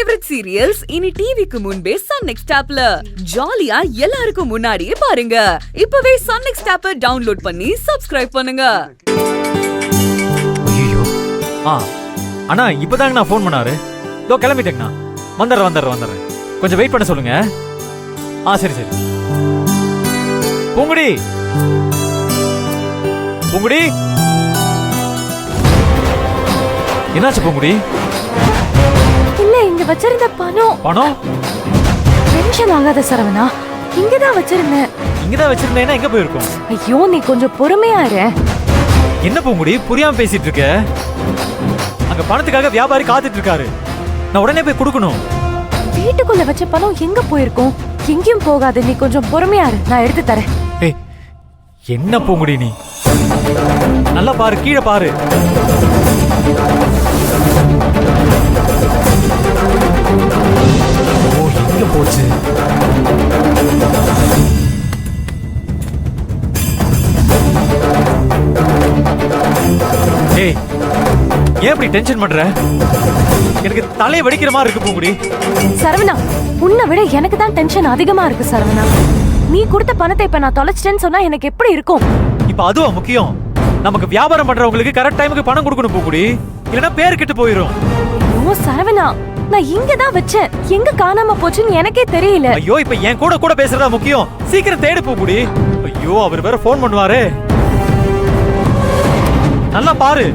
Favourite serials இனி டிவிக்கு முன்பே சன் நெக்ஸ்ட் ஆப்ல ஜாலியா எல்லாருக்கும் முன்னாடியே பாருங்க. இப்பவே சன் நெக்ஸ்ட் ஆப்பை டவுன்லோட் பண்ணி சப்ஸ்கிரைப் பண்ணுங்க. ஐயோ அண்ணா இப்பதாங்க நான் ஃபோன் பண்ணாரு. இதோ கிளம்பிட்டேங்கண்ணா. வந்துடுறேன். கொஞ்சம் வெயிட் பண்ண சொல்லுங்க. சரி. பூங்குடி என்னாச்சு பூங்குடி? இல்ல, இங்க வச்சிருந்த பணம் டென்ஷன் ஆகாத சரவணா. இங்கதான் வச்சிருந்தேன்னா எங்க போயிருக்கும்? ஐயோ, நீ கொஞ்சம் பொறுமையா இரு. என்ன பூங்குடி புரியாம பேசிட்டு இருக்க? அங்க பணத்துக்காக வியாபாரி காத்துட்டு இருக்காரு. நான் உடனே போய் கொடுக்கணும். வீட்டுக்குள்ள வச்ச பணம் எங்க போயிருக்கும்? எங்கேயும் போகாது, நீ கொஞ்சம் பொறுமையா இரு, நான் எடுத்து தரேன். என்ன பூங்குடி நீ? நல்லா பாரு, கீழே பாரு. எங்க போச்சு? ஏன் இப்படி டென்ஷன் பண்ற? எனக்கு தலையை வெடிக்கிற மாதிரி இருக்கு பூங்குடி. சரவணா, உன்னை விட எனக்கு தான் டென்ஷன் அதிகமா இருக்கு சரவணா. நீ கொடுத்த பணத்தை இப்ப நான் தொலைச்சிட்டேன்னு சொன்னா எனக்கு எப்படி இருக்கும்? இப்ப அதுவா முக்கியம்? நமக்கு வியாபாரம் பண்றவங்களுக்கு கரெக்ட் டைமுக்கு பணம் கொடுக்கணும் பூங்குடி, இல்லனா பேர் கெட்டு போயிடும். ஐயோ சரவணா, நான் இங்க தான் வச்சேன், எங்க காணாம போச்சுன்னு எனக்கே தெரியல. ஐயோ, இப்ப என் கூட பேசுறதா முக்கியம். சீக்கிரம் தேடு பூங்குடி. ஐயோ, அவர் வேற ஃபோன் பண்ணுவாரு. நல்லா பாரு.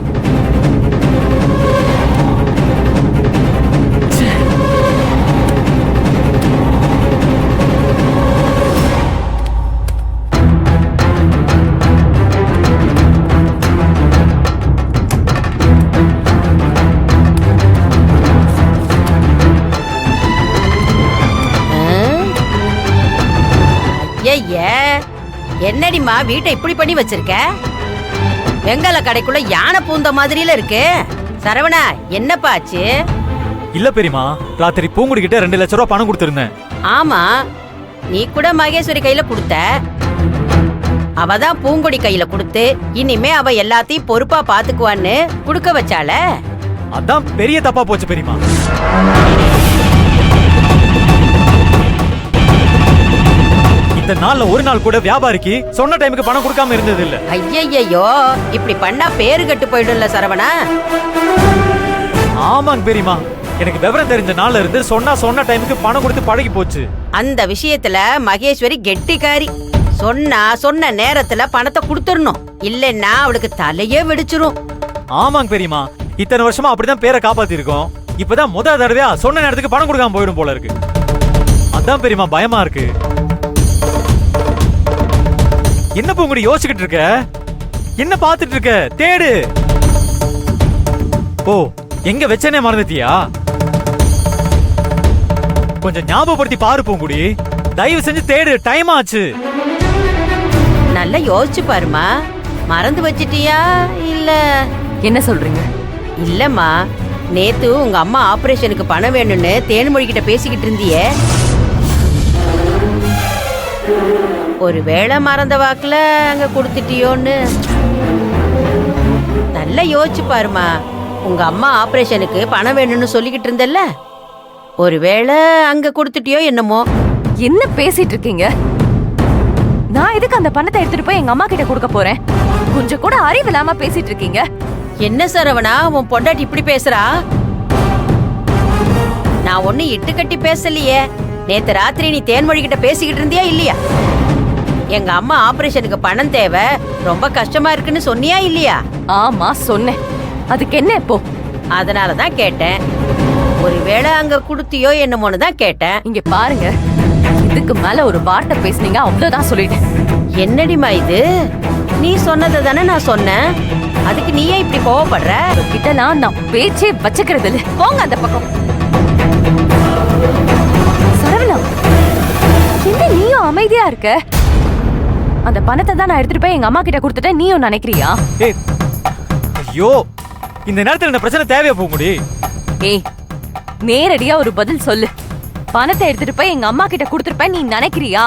என்னடிமா வீட்டை இப்படி பண்ணி வச்சிருக்க? வெங்கல கடைக்குள்ள யானை பூந்த மாதிரில இருக்கு. சரவணா, என்னப்பா ஆச்சு? இல்ல பெரியமா, ராத்திரி பூங்குடி கிட்ட 2 லட்சம் ரூபாய் பணம் கொடுத்திருந்தேன். ஆமா, நீ கூட மகேஸ்வரி கையில கொடுத்த. அவதான் பூங்குடி கையில கொடுத்து இனிமே அவ எல்லாத்தையும் பொறுப்பா பாத்துக்குவான்னு குடுக்க வச்சால. அதான் பெரிய தப்பா போச்சு பெரியமா. இந்த நாள்ல ஒரு நாள் கூட வியாபாரிக்கு சொன்ன டைமுக்கு பணம் கொடுக்காம இருந்தது இல்ல. ஐயையோ, இப்படி பண்ணா பேரு கெட்டு போயிடும்ல சரவணா. ஆமாங்க பெரியமா, எனக்கு விவரம் தெரிஞ்ச நாள்ல இருந்து சொன்ன டைமுக்கு பணம் கொடுத்து பழகி போச்சு. அந்த விஷயத்துல மகேஸ்வரி கெட்டிக்காரி. சொன்ன நேரத்துல பணத்தை கொடுத்துடணும், இல்லன்னா அவளுக்கு தலையே வெடிச்சிரும். ஆமாங்க பெரியமா, இத்தனை வருஷமா அப்படிதான் பேரை காப்பாத்தி இருக்கோம். இப்பதான் முதல் தடவையா சொன்ன நேரத்துக்கு பணம் கொடுக்காம போயிடும் போல இருக்கு. அதான் பெரியமா பயமா இருக்கு. என்ன பூங்குடி யோசிச்சுக்கிட்டு இருக்க? என்ன பாத்துட்டு இருக்க? தேடு. எங்க வச்சனே மறந்துட்டியா? கொஞ்சம் ஞாபகப்படுத்தி பாரு பூங்குடி, தயவு செஞ்சு தேடு, டைம் ஆச்சு. நல்லா யோசிச்சு பாருமா. மறந்து வச்சிட்டியா இல்ல? என்ன சொல்றீங்க? இல்லம்மா, நேத்து உங்க அம்மா ஆபரேஷனுக்கு பணம் வேணும்னு தேன்மொழி கிட்ட பேசிக்கிட்டு இருந்தியே, ஒருவேளை மறந்த வாக்குல அங்க கொடுத்துட்டியோன்னு. நல்லா யோசிச்சு பாருமா. உங்க அம்மா ஆபரேஷனுக்கு பணம் வேணும்னு சொல்லிக்கிட்டு இருந்தல்ல, ஒருவேளை அங்க கொடுத்துட்டியோ என்னமோ. என்ன பேசிட்டு இருக்கீங்க? நான் எதுக்கு அந்த பணத்தை எடுத்துட்டு போய் எங்க அம்மா கிட்ட கொடுக்க போறேன்? கொஞ்சம் கூட அறிவு இல்லாம பேசிட்டு இருக்கீங்க. என்ன சரவணா, உன் பொண்டாட்டி இப்படி பேசுறா? நான் ஒண்ணு இட்டு கட்டி பேசலையே. நேத்து ராத்திரி நீ தேன்மொழி கிட்ட பேசிக்கிட்டு இருந்தியா இல்லையா? எங்க அம்மா ஆபரேஷனுக்கு பணம் தேவை, ரொம்ப கஷ்டமா இருக்குன்னு சொன்னியா இல்லையா? ஆமா சொன்னேன். அதுக்கு என்ன இப்போ? அதனாலதான் கேட்டேன், ஒருவேளை அங்க குடுத்தியோ என்னமோன்னு தான் கேட்டேன். இங்க பாருங்க, இதுக்கு மேல ஒரு வார்த்தை பேசுனீங்க அவ்வளவுதான் சொல்லிட்டேன். என்னடிமா இது? நீ சொன்னதை தானே நான் சொன்னேன், அதுக்கு நீயே இப்படி கோவப்படுற? கிட்டலாம் நான் பேச்சே வச்சுக்கிறது இல்ல, போங்க அந்த பக்கம். சரவணா, என்ன நீயும் அமைதியா இருக்க? அந்த பணத்தை தான் நான் எடுத்துட்டு போய் எங்க அம்மா கிட்ட கொடுத்துட்டேன், நீயும் நினைக்கிறியா? ஐயோ, இந்த நேரத்துல இந்த பிரச்சனை தேவையா பூங்குடி? நேரடியா ஒரு பதில் சொல்லு. பணத்தை எடுத்துட்டு போய் எங்க அம்மா கிட்ட கொடுத்துருப்பேன் நீ நினைக்கிறியா?